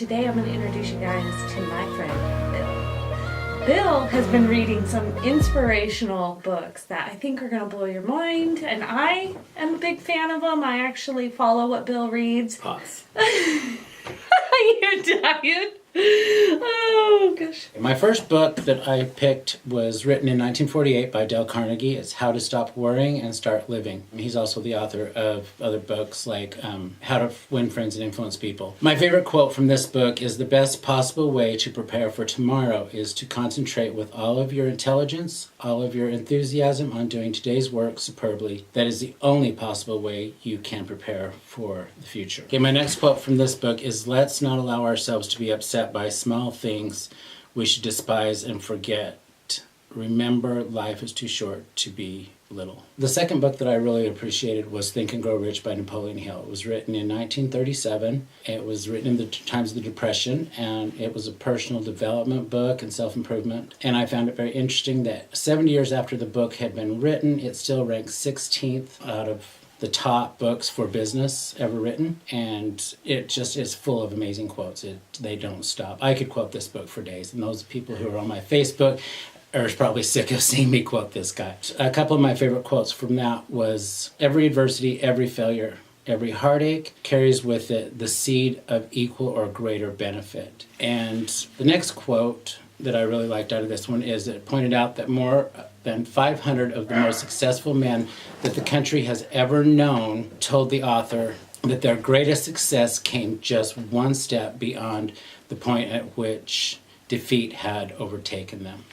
Today I'm going to introduce you guys to my friend, Bill. Bill has been reading some inspirational books that I think are going to blow your mind, and I am a big fan of them. I actually follow what Bill reads. Pause. You're dying. Oh, gosh. My first book that I picked was written in 1948 by Dale Carnegie. It's How to Stop Worrying and Start Living. He's also the author of other books like How to Win Friends and Influence People. My favorite quote from this book is, "The best possible way to prepare for tomorrow is to concentrate with all of your intelligence, all of your enthusiasm on doing today's work superbly. That is the only possible way you can prepare for the future." Okay, my next quote from this book is, "Let's not allow ourselves to be upset by small things we should despise and forget. Remember, life is too short to be little." The second book that I really appreciated was Think and Grow Rich by Napoleon Hill. It was written in 1937. It was written in the times of the Depression, and it was a personal development book and self-improvement. And I found it very interesting that 70 years after the book had been written, it still ranks 16th out of the top books for business ever written, and it just is full of amazing quotes. They don't stop. I could quote this book for days, and those people who are on my Facebook are probably sick of seeing me quote this guy. A couple of my favorite quotes from that was, "Every adversity, every failure, every heartache carries with it the seed of equal or greater benefit." And the next quote that I really liked out of this one is, it pointed out that more than 500 of the most successful men that the country has ever known told the author that their greatest success came just one step beyond the point at which defeat had overtaken them.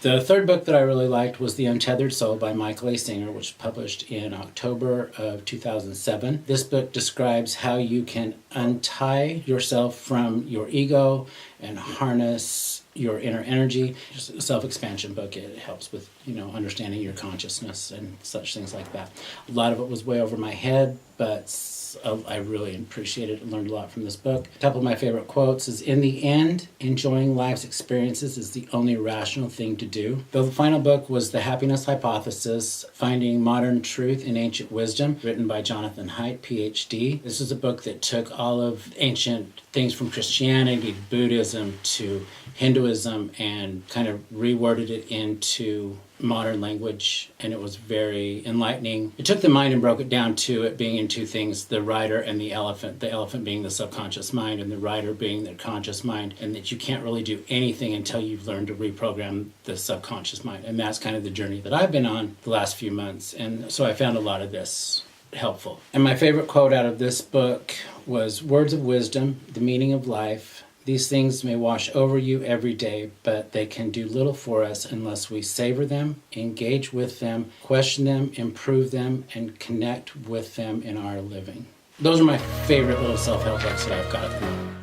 The third book that I really liked was The Untethered Soul by Michael A. Singer, which was published in October of 2007. This book describes how you can untie yourself from your ego and harness your inner energy. Just a self-expansion book. It helps with, understanding your consciousness and such things like that. A lot of it was way over my head, but I really appreciated and learned a lot from this book. A couple of my favorite quotes is, "In the end, enjoying life's experiences is the only rational thing to do." The final book was The Happiness Hypothesis, Finding Modern Truth in Ancient Wisdom, written by Jonathan Haidt, PhD. This is a book that took all of ancient things from Christianity, Buddhism to Hinduism, and kind of reworded it into modern language, and it was very enlightening. It took the mind and broke it down to it being in two things, the rider and the elephant being the subconscious mind and the rider being the conscious mind, and that you can't really do anything until you've learned to reprogram the subconscious mind. And that's kind of the journey that I've been on the last few months, and so I found a lot of this helpful. And my favorite quote out of this book was, "Words of wisdom, the meaning of life. These things may wash over you every day, but they can do little for us unless we savor them, engage with them, question them, improve them, and connect with them in our living." Those are my favorite little self-help books that I've got at the moment.